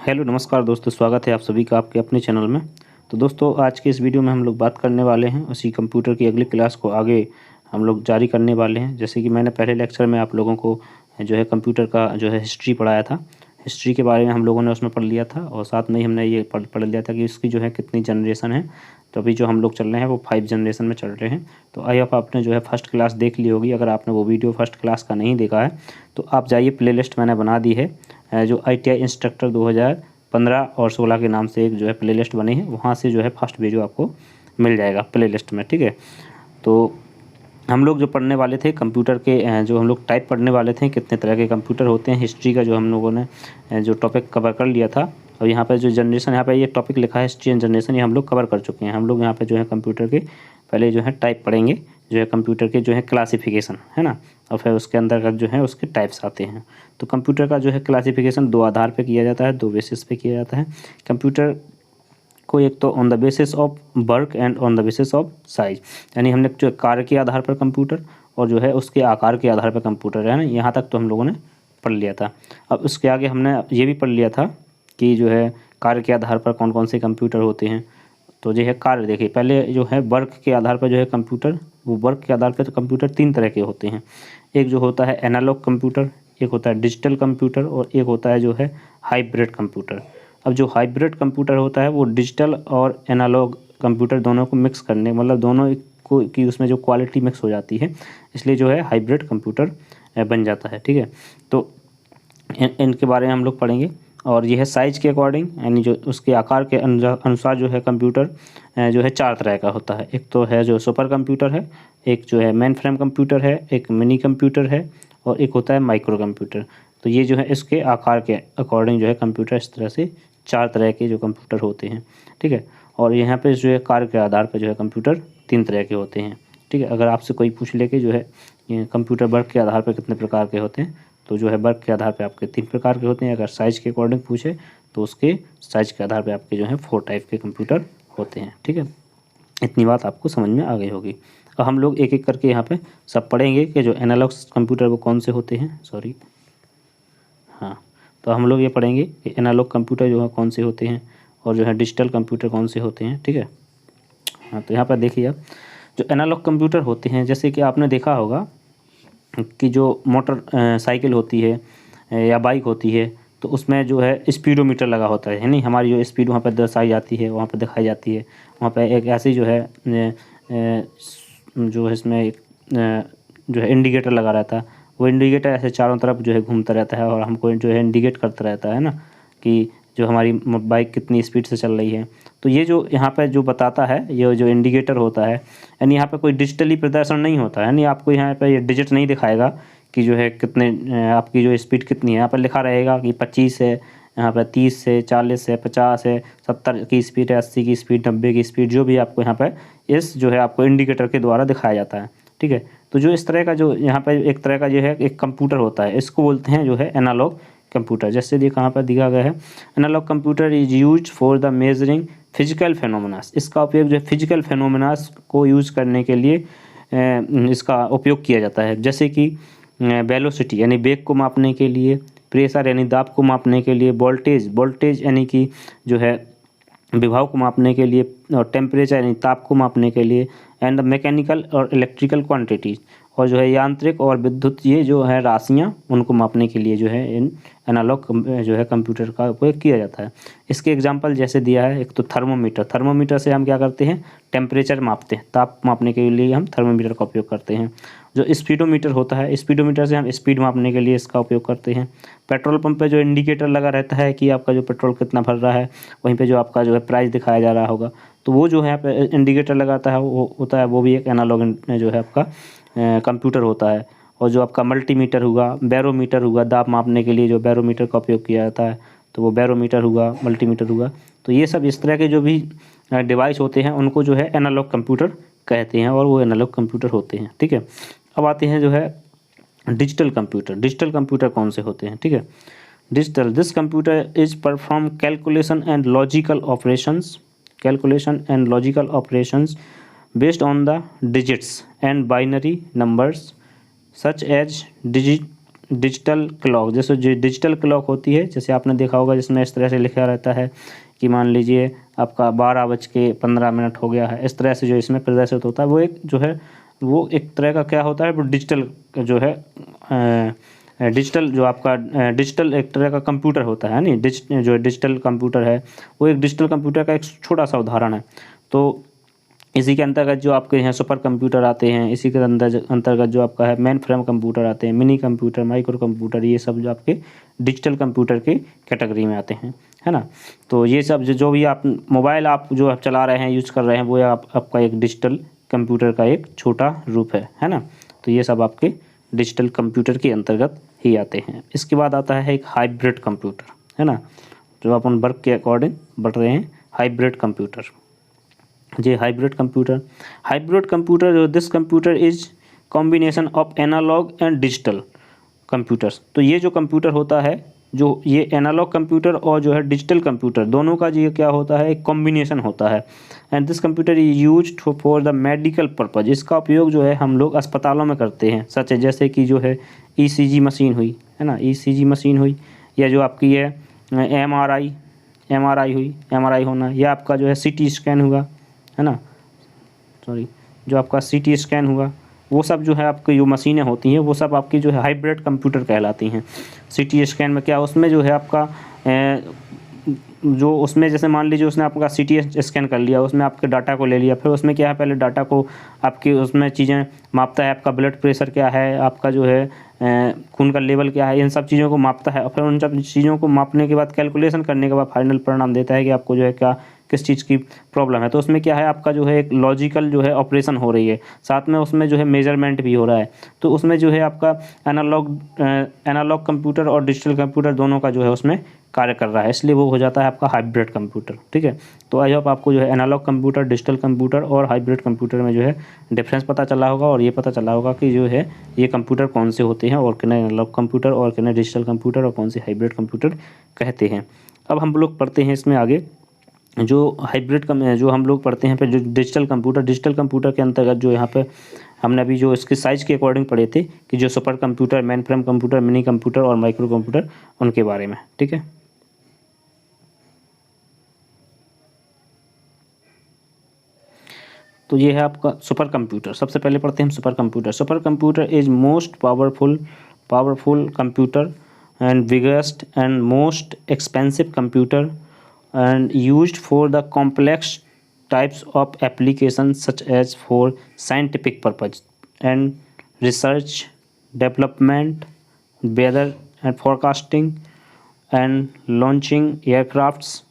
Hello नमस्कार दोस्तों, स्वागत है आप सभी का आपके अपने चैनल में। तो दोस्तों आज के इस वीडियो में हम लोग बात करने वाले हैं उसी कंप्यूटर की अगली क्लास को आगे हम लोग जारी करने वाले हैं। जैसे कि मैंने पहले लेक्चर में आप लोगों को जो है कंप्यूटर का जो है हिस्ट्री पढ़ाया था। हिस्ट्री के बारे में हम लोगों ने उसमें पढ़ लिया था और साथ में ही हमने ये पढ़ लिया था कि इसकी जो है कितनी जनरेशन है। तो अभी जो हम लोग चल रहे हैं वो 5 जनरेशन में चल रहे हैं। तो आई होप आपने जो है फर्स्ट क्लास देख ली होगी। अगर आपने वो वीडियो फर्स्ट क्लास का नहीं देखा है तो आप जाइए, प्लेलिस्ट मैंने बना दी है जो ITI इंस्ट्रक्टर 2015 और 16 के नाम से एक जो है प्लेलिस्ट बनी है, वहाँ से जो है फर्स्ट वीडियो आपको मिल जाएगा प्लेलिस्ट में। ठीक है, तो हम लोग जो पढ़ने वाले थे कंप्यूटर के जो हम लोग टाइप पढ़ने वाले थे, कितने तरह के कंप्यूटर होते हैं, हिस्ट्री का जो हम लोगों ने जो टॉपिक कवर कर लिया था। और यहाँ पे जो जनरेशन, यहाँ पे ये टॉपिक लिखा है हिस्ट्री एंड जनरेशन, ये हम लोग कवर कर चुके हैं। हम लोग यहाँ पे जो है कंप्यूटर के पहले जो है टाइप पढ़ेंगे, जो है कंप्यूटर के जो है क्लासिफिकेशन है ना, और फिर उसके अंदर जो है उसके टाइप्स आते हैं। तो कंप्यूटर का जो है क्लासिफिकेशन 2 आधार पे किया जाता है, 2 बेसिस पे किया जाता है कंप्यूटर को। एक तो on the basis of work and on the basis of size, यानी हमने जो कार्य के आधार पर कंप्यूटर और जो है उसके आकार के आधार पर कंप्यूटर है ना, यहाँ तक तो हम लोगों ने पढ़ लिया था। अब उसके आगे हमने ये भी पढ़ लिया था कि जो है कार्य के आधार पर कौन कौन से कंप्यूटर होते हैं। तो जो है कार्य, देखिए पहले जो है वर्क के आधार पर जो है कंप्यूटर, वो वर्क के आधार पर कंप्यूटर 3 तरह के होते हैं। एक जो होता है एनालॉग कंप्यूटर, एक होता है डिजिटल कंप्यूटर और एक होता है जो है हाइब्रिड कंप्यूटर। अब जो हाइब्रिड कंप्यूटर होता है वो डिजिटल और एनालॉग कंप्यूटर दोनों को मिक्स करने, मतलब दोनों को की उसमें जो क्वालिटी मिक्स हो जाती है, इसलिए जो है हाइब्रिड कंप्यूटर बन जाता है। ठीक है, तो इनके बारे में हम लोग पढ़ेंगे। और ये है साइज़ के अकॉर्डिंग, यानी जो उसके आकार के अनुसार जो है कंप्यूटर जो है 4 तरह का होता है। एक तो है जो सुपर कंप्यूटर है, एक जो है मेन फ्रेम कंप्यूटर है, एक मिनी कंप्यूटर है और एक होता है माइक्रो कंप्यूटर। तो ये जो है इसके आकार के अकॉर्डिंग जो है कंप्यूटर इस तरह से 4 तरह के जो कंप्यूटर होते हैं। ठीक है, और यहाँ पे जो है कार्य के आधार पर जो है कंप्यूटर 3 तरह के होते हैं। ठीक है, अगर आपसे कोई पूछ ले कि जो है कंप्यूटर वर्क के आधार पर कितने प्रकार के होते हैं, तो जो है वर्क के आधार पे आपके 3 प्रकार के होते हैं। अगर साइज़ के अकॉर्डिंग पूछे तो उसके साइज़ के आधार पे आपके जो है 4 टाइप के कंप्यूटर होते हैं। ठीक है, इतनी बात आपको समझ में आ गई होगी। अब हम लोग एक एक करके यहाँ पे सब पढ़ेंगे कि जो एनालॉग कंप्यूटर वो कौन से होते हैं। सॉरी, हाँ, तो हम लोग ये पढ़ेंगे कि एनालॉग कंप्यूटर जो है कौन से होते हैं और जो है डिजिटल कंप्यूटर कौन से होते हैं। ठीक है, हाँ, तो यहाँ पर देखिए आप जो एनालॉग कंप्यूटर होते हैं, जैसे कि आपने देखा होगा कि जो मोटर साइकिल होती है या बाइक होती है, तो उसमें जो है स्पीडोमीटर लगा होता है नहीं, हमारी जो स्पीड वहाँ पर दर्शाई जाती है, वहाँ पर दिखाई जाती है। वहाँ पर एक ऐसी जो है जो है इसमें एक जो है इंडिकेटर लगा रहता है। वो इंडिकेटर ऐसे चारों तरफ जो है घूमता रहता है और हमको जो है इंडिकेट करता रहता है ना कि जो हमारी बाइक कितनी स्पीड से चल रही है। तो ये जो यहाँ पे जो बताता है, ये जो इंडिकेटर होता है, यानी यहाँ पे कोई डिजिटली प्रदर्शन नहीं होता है, यानी आपको यहाँ पे ये डिजिट नहीं दिखाएगा कि जो है कितने आपकी जो स्पीड कितनी है। यहाँ पर लिखा रहेगा कि 25 है, यहाँ पर 30 है, 40 है, 50 है, 70 की स्पीड है, 80 की स्पीड, 90 की स्पीड, जो भी आपको यहाँ पर इस जो है आपको इंडिकेटर के द्वारा दिखाया जाता है। ठीक है, तो जो इस तरह का जो यहाँ पर एक तरह का जो है एक कंप्यूटर होता है, इसको बोलते हैं जो है एनालॉग कंप्यूटर। जैसे देखिए यहाँ पर दिया गया है, analogue computer is use for the measuring physical phenomenas. इसका उपयोग जो है फिजिकल फेनोमेनास को यूज़ करने के लिए इसका उपयोग किया जाता है। जैसे कि वेलोसिटी यानी वेग को मापने के लिए, प्रेशर यानी दाब को मापने के लिए, वोल्टेज यानी कि जो है विभव को मापने के लिए, और टेम्परेचर यानी ताप को मापने के लिए, एंड मैकेनिकल और इलेक्ट्रिकल क्वांटिटीज़, और जो है यांत्रिक और विद्युत ये जो है राशियाँ, उनको मापने के लिए जो है इन एनालॉग जो है कंप्यूटर का उपयोग किया जाता है। इसके एग्जांपल जैसे दिया है, एक तो थर्मोमीटर से हम क्या करते हैं, टेम्परेचर मापते हैं, ताप मापने के लिए हम थर्मोमीटर का उपयोग करते हैं। जो स्पीडोमीटर होता है, स्पीडोमीटर से हम स्पीड मापने के लिए इसका उपयोग करते हैं। पेट्रोल पंप पे जो इंडिकेटर लगा रहता है कि आपका जो पेट्रोल कितना भर रहा है, वहीं पे जो आपका जो है प्राइस दिखाया जा रहा होगा, तो वो जो है यहाँ पे इंडिकेटर लगाता है, वो होता है, वो भी एक एनालॉग जो है आपका कंप्यूटर होता है। और जो आपका मल्टीमीटर हुआ, बैरोमीटर हुआ, दाब मापने के लिए जो बैरोमीटर का उपयोग किया जाता है, तो वो बैरोमीटर हुआ, मल्टीमीटर हुआ। तो ये सब इस तरह के जो भी डिवाइस होते हैं उनको जो है एनालॉग कंप्यूटर कहते हैं और वो एनालॉग कंप्यूटर होते हैं। ठीक है, अब आते हैं जो है डिजिटल कंप्यूटर कौन से होते हैं। ठीक है, this computer is perform calculation and logical operations based on the digits and binary numbers such as digital clock, जैसे जो डिजिटल क्लॉक होती है, जैसे आपने देखा होगा जिसमें इस तरह से लिखा रहता है कि मान लीजिए आपका 12:15 हो गया है, इस तरह से जो इसमें प्रदर्शित होता है वो एक जो है वो एक तरह का क्या होता है, वो डिजिटल जो है डिजिटल जो आपका डिजिटल एक तरह का कंप्यूटर होता है नहीं, जो डिजिटल कंप्यूटर है वो एक डिजिटल कंप्यूटर का एक छोटा सा उदाहरण है। तो इसी के अंतर्गत जो आपके यहाँ सुपर कंप्यूटर आते हैं, इसी के अंतर्गत जो आपका है मेन फ्रेम कंप्यूटर आते हैं, मिनी कंप्यूटर, माइक्रो कंप्यूटर, ये सब जो आपके डिजिटल कंप्यूटर के कैटेगरी में आते हैं, है ना। तो ये सब जो भी आप मोबाइल आप जो आप चला रहे हैं, यूज़ कर रहे हैं, वो आपका एक डिजिटल कंप्यूटर का एक छोटा रूप है ना। तो ये सब आपके डिजिटल कंप्यूटर के अंतर्गत ही आते हैं। इसके बाद आता है एक हाइब्रिड कंप्यूटर, है ना, जो अपन वर्क के अकॉर्डिंग बढ़ रहे हैं, हाइब्रिड कंप्यूटर। जी हाइब्रिड कंप्यूटर जो this computer is combination of analogue and digital computers. तो ये जो कंप्यूटर होता है, जो ये एनालॉग कंप्यूटर और जो है डिजिटल कंप्यूटर, दोनों का जो क्या होता है, एक कॉम्बिनेशन होता है। And this computer is used for the medical purpose. इसका उपयोग जो है हम लोग अस्पतालों में करते हैं, सच है, जैसे कि जो है ईसीजी मशीन हुई, है ना, ईसीजी मशीन हुई, या जो आपकी है एमआरआई हुई, एमआरआई होना, या आपका जो है सीटी स्कैन हुआ, है ना, सॉरी, जो आपका सीटी स्कैन हुआ, वो सब जो है आपकी जो मशीनें होती हैं वो सब आपकी जो है हाइब्रिड कंप्यूटर कहलाती हैं। सीटी स्कैन में क्या, उसमें जो है आपका जो उसमें जैसे मान लीजिए उसने आपका सीटी स्कैन कर लिया, उसमें आपके डाटा को ले लिया, फिर उसमें क्या है, पहले डाटा को आपकी उसमें चीज़ें मापता है, आपका ब्लड प्रेशर क्या है, आपका जो है खून का लेवल क्या है, इन सब चीज़ों को मापता है, और फिर उन सब चीज़ों को मापने के बाद कैलकुलेशन करने के बाद फाइनल परिणाम देता है कि आपको जो है क्या किस चीज़ की प्रॉब्लम है। तो उसमें क्या है, आपका जो है एक लॉजिकल जो है ऑपरेशन हो रही है, साथ में उसमें जो है मेजरमेंट भी हो रहा है। तो उसमें जो है आपका एनालॉग कंप्यूटर और डिजिटल कंप्यूटर दोनों का जो है उसमें कार्य कर रहा है, इसलिए वो हो जाता है आपका हाइब्रिड कंप्यूटर। ठीक है, तो आई होप आपको जो है एनालॉग कंप्यूटर, डिजिटल कंप्यूटर और हाइब्रिड कंप्यूटर में जो है डिफरेंस पता चला होगा, और ये पता चला होगा कि जो है ये कंप्यूटर कौन से होते हैं, और किन्हें एनालॉग कंप्यूटर और किन्हें डिजिटल कंप्यूटर और कौन से हाइब्रिड कंप्यूटर कहते हैं। अब हम लोग पढ़ते हैं इसमें आगे जो जो हम लोग पढ़ते हैं फिर जो डिजिटल कंप्यूटर के अंतर्गत जो यहाँ पे हमने अभी जो इसके साइज़ के अकॉर्डिंग पढ़े थे कि जो super computer, main frame computer, mini computer और माइक्रो कंप्यूटर, उनके बारे में। ठीक है, तो ये है आपका सुपर कंप्यूटर। सबसे पहले पढ़ते हैं हम super computer is most powerful computer and biggest and most expensive computer and used for the complex types of applications such as for scientific purpose and research, development, weather and forecasting, and launching aircrafts,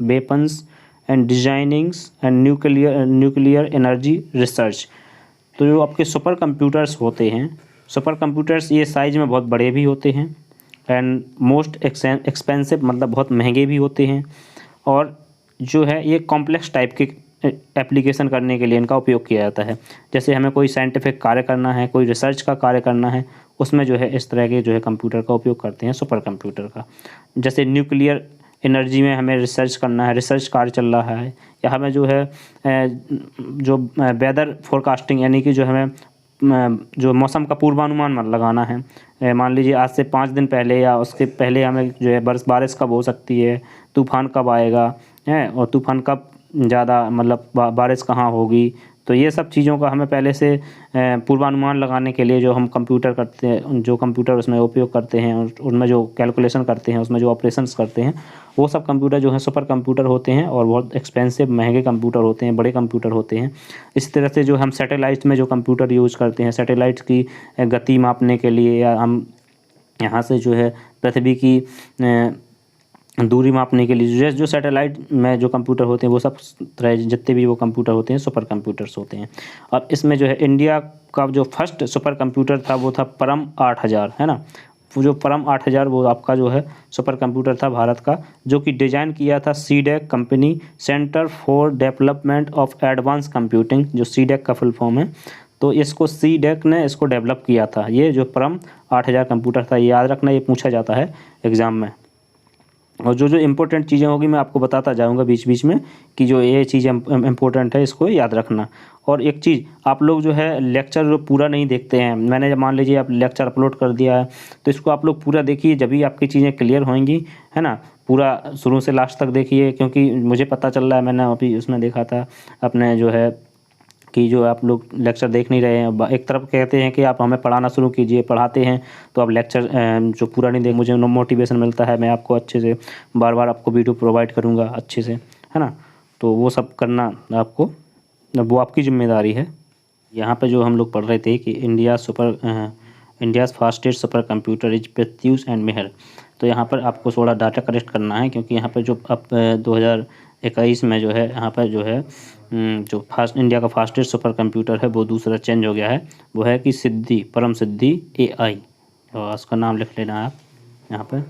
weapons and designing and nuclear energy research। तो जो आपके super computers होते हैं, super computers ये size में बहुत बड़े भी होते हैं, एंड मोस्ट एक्सपेंसिव मतलब बहुत महंगे भी होते हैं, और जो है ये कॉम्प्लेक्स टाइप के एप्लीकेशन करने के लिए इनका उपयोग किया जाता है। जैसे हमें कोई साइंटिफिक कार्य करना है, कोई रिसर्च का कार्य करना है, उसमें जो है इस तरह के जो है कंप्यूटर का उपयोग करते हैं, सुपर कंप्यूटर का। जैसे न्यूक्लियर एनर्जी में हमें रिसर्च करना है, रिसर्च कार्य चल रहा है, या हमें जो है जो वेदर फोरकास्टिंग यानी कि जो हमें जो मौसम का पूर्वानुमान लगाना है, मान लीजिए आज से 5 दिन पहले या उसके पहले हमें जो है बारिश कब हो सकती है, तूफ़ान कब आएगा है, और तूफ़ान कब ज़्यादा मतलब बारिश कहाँ होगी। तो ये सब चीज़ों का हमें पहले से पूर्वानुमान लगाने के लिए जो हम कंप्यूटर करते हैं, जो कंप्यूटर उसमें उपयोग करते हैं, उनमें जो कैलकुलेशन करते हैं, उसमें जो ऑपरेशंस करते हैं, वो सब कंप्यूटर जो है सुपर कंप्यूटर होते हैं, और बहुत एक्सपेंसिव महंगे कंप्यूटर होते हैं, बड़े कंप्यूटर होते हैं। इस तरह से जो हम सैटेलाइट में जो कंप्यूटर यूज़ करते हैं, सैटेलाइट की गति मापने के लिए, या हम यहाँ से जो है पृथ्वी की दूरी मापने के लिए जो सैटेलाइट में जो कंप्यूटर होते हैं, वो सब तरह जितने भी वो कंप्यूटर होते हैं सुपर कंप्यूटर्स होते हैं। अब इसमें जो है इंडिया का जो फर्स्ट सुपर कंप्यूटर था वो था परम 8000, है ना। वो जो परम 8000 वो आपका जो है सुपर कंप्यूटर था भारत का, जो कि डिज़ाइन किया था CDAC company, centre for development of advance computing, जो सीडेक का फुल फॉर्म है। तो इसको सीडेक ने इसको डेवलप किया था। ये जो परम 8000 कंप्यूटर था, ये याद रखना, ये पूछा जाता है एग्ज़ाम में। और जो इम्पोर्टेंट चीज़ें होगी मैं आपको बताता जाऊंगा बीच बीच में कि जो ये चीज़ इम्पोर्टेंट है इसको याद रखना। और एक चीज़, आप लोग जो है लेक्चर जो पूरा नहीं देखते हैं, मैंने जब मान लीजिए आप लेक्चर अपलोड कर दिया है तो इसको आप लोग पूरा देखिए, जब भी आपकी चीज़ें क्लियर होंगी, है ना। पूरा शुरू से लास्ट तक देखिए, क्योंकि मुझे पता चल रहा है, मैंने अभी उसमें देखा था अपने जो है कि जो आप लोग लेक्चर देख नहीं रहे हैं। एक तरफ कहते हैं कि आप हमें पढ़ाना शुरू कीजिए, पढ़ाते हैं तो आप लेक्चर जो पूरा नहीं देख, मुझे मोटिवेशन मिलता है, मैं आपको अच्छे से बार बार आपको वीडियो प्रोवाइड करूँगा अच्छे से, है ना। तो वो सब करना आपको, वो आपकी जिम्मेदारी है। यहाँ पे जो हम लोग पढ़ रहे थे कि India's fastest super computer is Pratyush and Mihir. तो यहाँ पर आपको थोड़ा डाटा कलेक्ट करना है, क्योंकि यहाँ पर जो अब 2021 में जो है यहाँ पर जो है जो इंडिया का फास्टेस्ट सुपर कंप्यूटर है वो दूसरा चेंज हो गया है। वो है कि सिद्धि, परम सिद्धि AI, और उसका नाम लिख लेना आप यहाँ पर,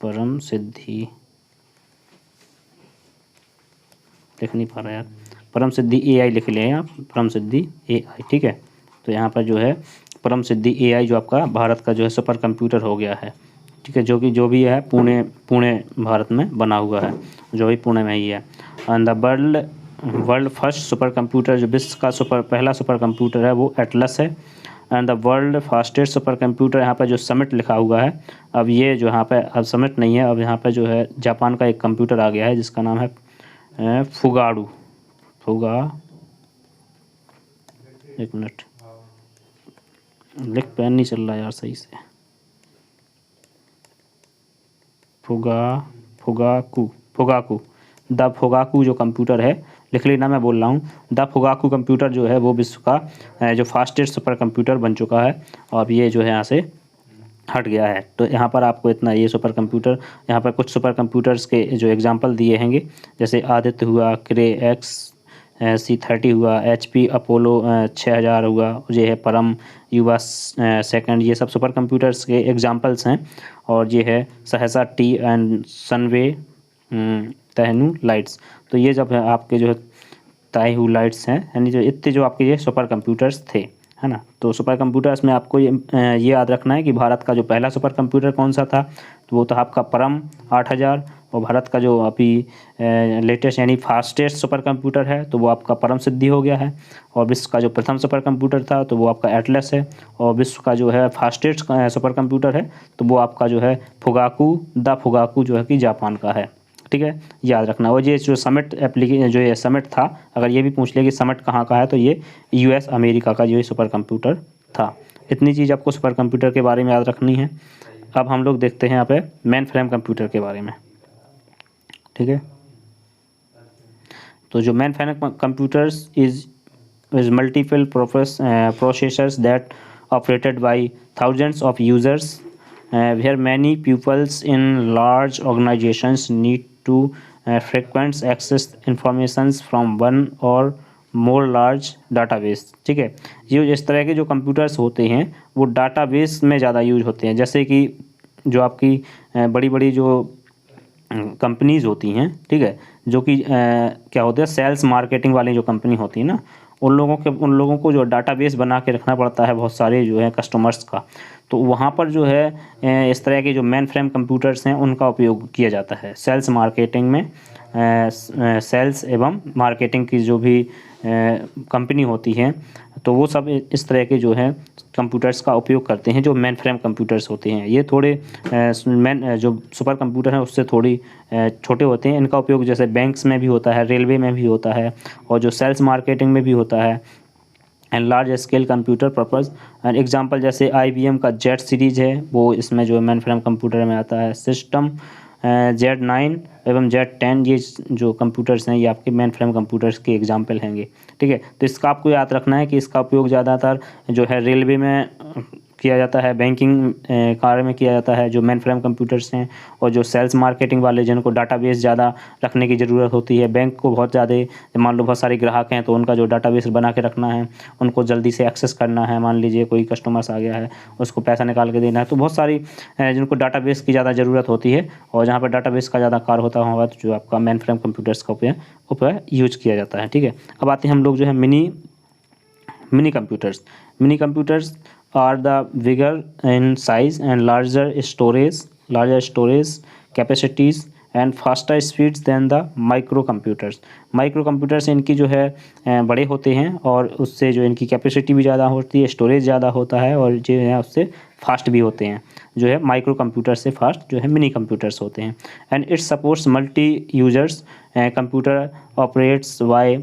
परम सिद्धि, लिख नहीं पा रहा यार, परम सिद्धि AI लिख लें आप, परम सिद्धि AI, ठीक है। तो यहाँ पर जो है परम सिद्धि AI जो आपका भारत का जो है सुपर कंप्यूटर हो गया है, ठीक है। जो भी है पुणे भारत में बना हुआ है, जो भी पुणे में ही है। And the world first super computer, जो विश्व का पहला सुपर कंप्यूटर है वो एटलस है। And the world fastest super computer, यहाँ पर जो समिट लिखा हुआ है, अब ये जो यहाँ पे अब समिट नहीं है, अब यहाँ पे जो है जापान का एक कंप्यूटर आ गया है जिसका नाम है फुगाडू, एक मिनट, लिख पेन नहीं चल रहा यार सही से, फुगाकू, द फुगाकू जो कंप्यूटर है, लिख लेना, मैं बोल रहा हूँ। द फुगाकू कंप्यूटर जो है वो विश्व का जो फास्टेस्ट सुपर कंप्यूटर बन चुका है। और ये जो है यहाँ से हट गया है। तो यहाँ पर आपको इतना, ये सुपर कंप्यूटर, यहाँ पर कुछ सुपर कंप्यूटर्स के जो एग्जांपल दिए हैंगे, जैसे आदित्य हुआ, क्रे एक्स C30 हुआ, HP अपोलो 6000 हुआ, ये है परम युवा सेकंड, ये सब सुपर कंप्यूटर्स के एग्जांपल्स हैं। और ये है सहसा T एंड सनवे तहनु लाइट्स। तो ये जब है आपके जो है ताइहू लाइट्स हैं, यानी जो इतने जो आपके ये सुपर कंप्यूटर्स थे, है ना। तो सुपर कंप्यूटर्स में आपको ये याद रखना है कि भारत का जो पहला सुपर कंप्यूटर कौन सा था, तो वो था आपका परम 8000। और भारत का जो अभी लेटेस्ट यानी फास्टेस्ट सुपर कंप्यूटर है तो वो आपका परम सिद्धि हो गया है। और विश्व का जो प्रथम सुपर कंप्यूटर था तो वो आपका एटलस है। और विश्व का जो है फास्टेस्ट सुपर कंप्यूटर है तो वो आपका जो है द फुगाकू जो है कि जापान का है, ठीक है, याद रखना। और ये जो समिट एप्लीकेशन, जो ये समिट था, अगर ये भी पूछ लिया कि समिट कहाँ का है, तो ये US अमेरिका का जो सुपर कंप्यूटर था। इतनी चीज़ आपको सुपर कंप्यूटर के बारे में याद रखनी है। अब हम लोग देखते हैं यहाँ पे मेन फ्रेम कंप्यूटर के बारे में, ठीक है। तो जो main frame computers is multiple processors that operated by thousands of users where many pupils in large organizations need to frequent access informations from one or more large database, ठीक है। ये इस तरह के जो कंप्यूटर्स होते हैं वो डाटाबेस में ज़्यादा यूज होते हैं। जैसे कि जो आपकी बड़ी बड़ी जो कंपनीज होती हैं, ठीक है, जो कि क्या होते हैं, सेल्स मार्केटिंग वाली जो कंपनी होती है ना, उन लोगों को जो डाटाबेस बना के रखना पड़ता है बहुत सारे जो है कस्टमर्स का। तो वहाँ पर जो है इस तरह के जो मेन फ्रेम कंप्यूटर्स हैं उनका उपयोग किया जाता है सेल्स मार्केटिंग में। सेल्स एवं मार्केटिंग की जो भी कंपनी होती हैं तो वो सब इस तरह के जो है कंप्यूटर्स का उपयोग करते हैं, जो मेन फ्रेम कंप्यूटर्स होते हैं। ये थोड़े जो सुपर कंप्यूटर हैं उससे थोड़ी छोटे होते हैं। इनका उपयोग जैसे बैंक्स में भी होता है, रेलवे में भी होता है, और जो सेल्स मार्केटिंग में भी होता है, and large scale computer purpose. And example जैसे IBM का जेट सीरीज़ है, वो इसमें जो मेन फ्रेम कंप्यूटर में आता है। सिस्टम Z9 एवं Z10, ये जो कंप्यूटर्स हैं ये आपके मेन फ्रेम कंप्यूटर्स के एग्जांपल हैंगे, ठीक है। तो इसका आपको याद रखना है कि इसका उपयोग ज़्यादातर जो है रेलवे में किया जाता है, बैंकिंग कार्य में किया जाता है, जो मेन फ्रेम कंप्यूटर्स हैं। और जो सेल्स मार्केटिंग वाले जिनको डाटाबेस ज़्यादा रखने की ज़रूरत होती है, बैंक को बहुत ज़्यादा, मान लो बहुत सारे ग्राहक हैं तो उनका जो डाटाबेस बना के रखना है, उनको जल्दी से एक्सेस करना है। मान लीजिए कोई कस्टमर्स आ गया है, उसको पैसा निकाल के देना है, तो बहुत सारी जिनको डाटाबेस की ज़्यादा ज़रूरत होती है और जहाँ पर डाटाबेस का ज़्यादा कार्य होता होगा तो जो आपका मेन फ्रेम कंप्यूटर्स का उपयोग यूज किया जाता है, ठीक है। अब आते हैं हम लोग जो है mini computers. are the bigger in size and larger storage capacities and faster speeds than the micro computers. Micro computers इनकी जो है बड़े होते हैं और उससे जो इनकी कैपेसिटी भी ज़्यादा होती है, स्टोरेज ज़्यादा होता है और जो है उससे फास्ट भी होते हैं। जो है माइक्रो कंप्यूटर से फास्ट जो है मिनी कंप्यूटर्स होते हैं। And it supports multi users. Computer operates by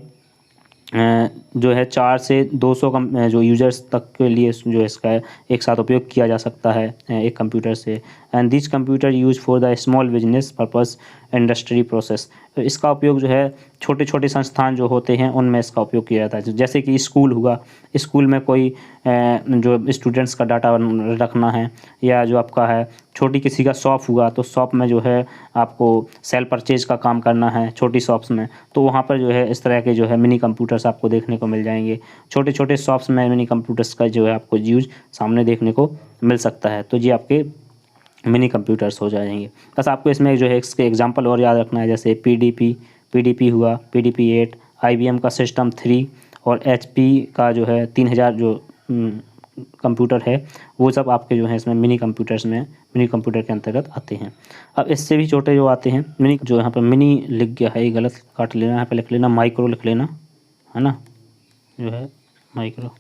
जो है 4 से 200 जो यूजर्स तक के लिए जो है इसका एक साथ उपयोग किया जा सकता है एक कंप्यूटर से। And this computer use for the small business purpose industry process. तो इसका उपयोग जो है छोटे छोटे संस्थान जो होते हैं उनमें इसका उपयोग किया जाता है। जैसे कि स्कूल हुआ, स्कूल में कोई जो स्टूडेंट्स का डाटा रखना है, या जो आपका है छोटी किसी का शॉप हुआ तो शॉप में जो है आपको सेल परचेज का काम करना है छोटी शॉप्स में, तो वहाँ पर जो है इस तरह के जो है मिनी कंप्यूटर्स आपको देखने को मिल जाएंगे। छोटे छोटे शॉप्स में मिनी कंप्यूटर्स का जो है आपको यूज सामने देखने को मिल सकता है। तो ये आपके मिनी कंप्यूटर्स हो जाएंगे। बस आपको इसमें जो है इसके एग्जांपल और याद रखना है, जैसे पीडीपी हुआ, पीडीपी 8, आईबीएम का सिस्टम 3 और एचपी का जो है 3000 जो कंप्यूटर है, वो सब आपके जो है इसमें मिनी कंप्यूटर के अंतर्गत आते हैं। अब इससे भी छोटे जो आते हैं मिनी, जो यहाँ पर मिनी लिख गया है, ये गलत काट लेना, यहाँ पे लिख लेना माइक्रो लिख लेना, है ना, जो है माइक्रो,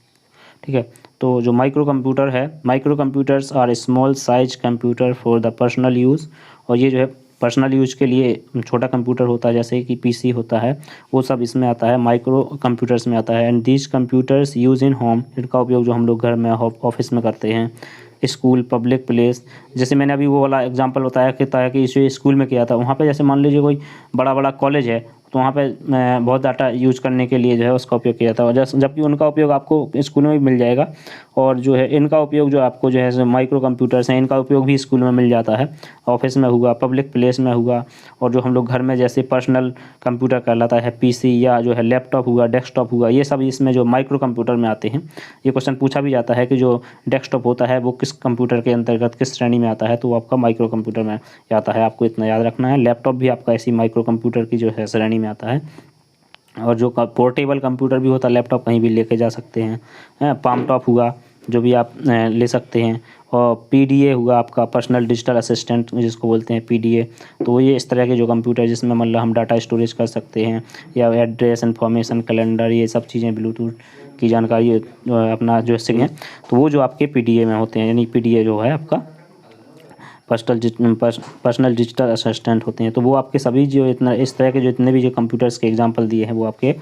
ठीक है। तो जो माइक्रो कंप्यूटर है, micro computers are small size computer for the personal use. और ये जो है पर्सनल यूज़ के लिए छोटा कंप्यूटर होता है, जैसे कि पीसी होता है, वो सब इसमें आता है, माइक्रो कंप्यूटर्स में आता है। And these computers use in home, इनका उपयोग जो हम लोग घर में ऑफिस में करते हैं, स्कूल, पब्लिक प्लेस। जैसे मैंने अभी वो वाला एग्जांपल बताया कि इसे स्कूल में किया था, वहाँ पे जैसे मान लीजिए कोई बड़ा बड़ा कॉलेज है तो वहाँ पे बहुत डाटा यूज करने के लिए जो है उसका उपयोग किया जाता है। जबकि उनका उपयोग आपको स्कूल में भी मिल जाएगा, और जो है इनका उपयोग जो आपको जो है माइक्रो कंप्यूटर्स हैं, इनका उपयोग भी स्कूल में मिल जाता है, ऑफिस में हुआ, पब्लिक प्लेस में हुआ, और जो हम लोग घर में जैसे पर्सनल कंप्यूटर कहलाता है पीसी, या जो है लैपटॉप हुआ, डेस्कटॉप हुआ, ये सब इसमें जो माइक्रो कंप्यूटर में आते हैं। ये क्वेश्चन पूछा भी जाता है कि जो डेस्कटॉप होता है वो किस कंप्यूटर के अंतर्गत किस श्रेणी में आता है, तो वो आपका माइक्रो कंप्यूटर में आता है, आपको इतना याद रखना है। लैपटॉप भी आपका ऐसी माइक्रो कंप्यूटर की जो है श्रेणी में आता है। और जो पोर्टेबल कंप्यूटर भी होता है, लैपटॉप कहीं भी लेके जा सकते हैं, पाम टॉप हुआ जो भी आप ले सकते हैं। और पीडीए हुआ आपका पर्सनल डिजिटल असिस्टेंट जिसको बोलते हैं पीडीए। तो ये इस तरह के जो कंप्यूटर जिसमें मतलब हम डाटा स्टोरेज कर सकते हैं, या एड्रेस इन्फॉर्मेशन, कैलेंडर, ये सब चीज़ें, ब्लूटूथ की जानकारी अपना जो है, तो वो जो आपके पीडीए में होते हैं, यानी पीडीए जो है आपका पर्सनल डिजिटल असिस्टेंट होते हैं। तो वो आपके सभी जो इस तरह के जितने भी जो कंप्यूटर्स के एग्जांपल दिए हैं वो आपके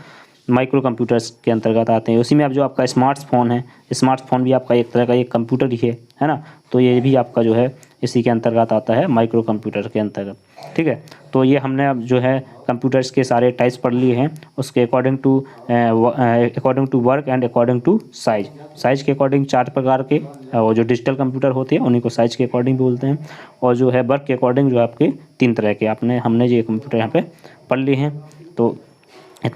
माइक्रो कंप्यूटर्स के अंतर्गत आते हैं। उसी में अब जो आपका स्मार्टफोन है, स्मार्टफोन भी आपका एक तरह का एक कंप्यूटर ही है ना, तो ये भी आपका जो है इसी के अंतर्गत आता है, माइक्रो कंप्यूटर के अंतर्गत, ठीक है। तो ये हमने अब जो है कंप्यूटर्स के सारे टाइप्स पढ़ लिए हैं, उसके according to work and according to size के अकॉर्डिंग 4 प्रकार के, और जो डिजिटल कंप्यूटर होते हैं उन्हीं को साइज के अकॉर्डिंग भी बोलते हैं, और जो है वर्क के अकॉर्डिंग जो आपके 3 तरह के हमने जो कंप्यूटर यहाँ पे पढ़ लिए हैं। तो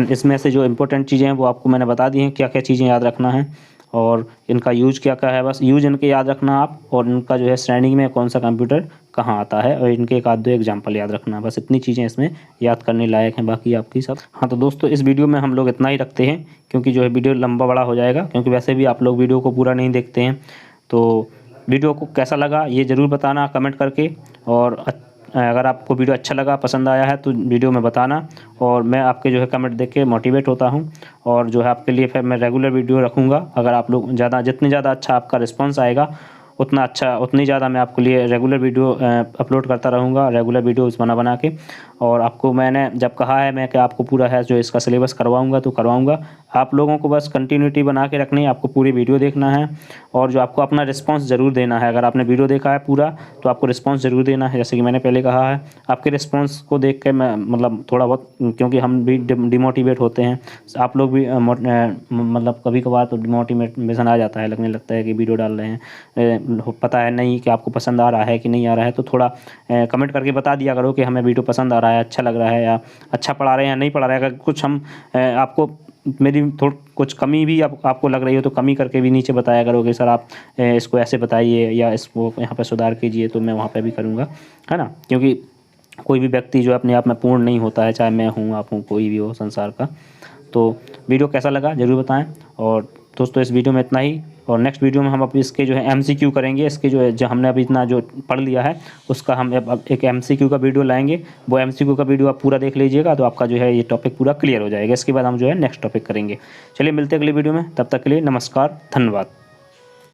इसमें से जो इम्पोर्टेंट चीज़ें हैं वो आपको मैंने बता दी हैं, क्या क्या चीज़ें याद रखना है और इनका यूज क्या क्या है, बस यूज इनके याद रखना आप, और इनका जो है श्रेणी में कौन सा कंप्यूटर कहाँ आता है, और इनके एक आध दो एग्जाम्पल याद रखना, बस इतनी चीज़ें इसमें याद करने लायक हैं, बाकी आपकी सब। हाँ तो दोस्तों इस वीडियो में हम लोग इतना ही रखते हैं, क्योंकि जो है वीडियो लंबा बड़ा हो जाएगा, क्योंकि वैसे भी आप लोग वीडियो को पूरा नहीं देखते हैं। तो वीडियो को कैसा लगा ये ज़रूर बताना कमेंट करके, और अगर आपको वीडियो अच्छा लगा, पसंद आया है तो वीडियो में बताना, और मैं आपके जो है कमेंट देख के मोटिवेट होता हूं, और जो है आपके लिए फिर मैं रेगुलर वीडियो रखूंगा। अगर आप लोग जितनी ज़्यादा अच्छा आपका रिस्पांस आएगा उतनी ज़्यादा मैं आपके लिए रेगुलर वीडियो अपलोड करता रहूँगा, रेगुलर वीडियोस बना के। और आपको मैंने जब कहा है मैं कि आपको पूरा है जो इसका सिलेबस करवाऊँगा तो करवाऊँगा। आप लोगों को बस कंटिन्यूटी बना के रखनी है, आपको पूरी वीडियो देखना है, और जो आपको अपना रिस्पांस ज़रूर देना है। अगर आपने वीडियो देखा है पूरा तो आपको रिस्पांस ज़रूर देना है, जैसे कि मैंने पहले कहा है। आपके रिस्पांस को देख के मैं मतलब थोड़ा बहुत, क्योंकि हम भी डिमोटिवेट होते हैं, आप लोग भी मतलब कभी कभार तो डिमोटिवेशन आ जाता है, लगने लगता है कि वीडियो डाल रहे हैं, पता है नहीं कि आपको पसंद आ रहा है कि नहीं आ रहा है, तो थोड़ा कमेंट करके बता दिया करो कि हमें वीडियो पसंद आ रहा है, अच्छा लग रहा है, या अच्छा पढ़ा रहे हैं या नहीं पढ़ा रहे हैं। अगर कुछ हम आपको मेरी कुछ कमी भी आपको लग रही हो तो कमी करके भी नीचे बताया करो कि सर आप इसको ऐसे बताइए या इसको यहाँ पे सुधार कीजिए, तो मैं वहाँ पे भी करूँगा, है ना। क्योंकि कोई भी व्यक्ति जो अपने आप में पूर्ण नहीं होता है, चाहे मैं हूँ, आप हूँ, कोई भी हो संसार का। तो वीडियो कैसा लगा ज़रूर बताएं, और दोस्तों इस वीडियो में इतना ही, और नेक्स्ट वीडियो में हम अब इसके जो है MCQ करेंगे। इसके जो हमने अभी इतना जो पढ़ लिया है उसका हम अब एक MCQ का वीडियो लाएंगे। वो MCQ का वीडियो आप पूरा देख लीजिएगा तो आपका जो है ये टॉपिक पूरा क्लियर हो जाएगा। इसके बाद हम जो है नेक्स्ट टॉपिक करेंगे। चलिए मिलते हैं अगली वीडियो में, तब तक के लिए नमस्कार, धन्यवाद।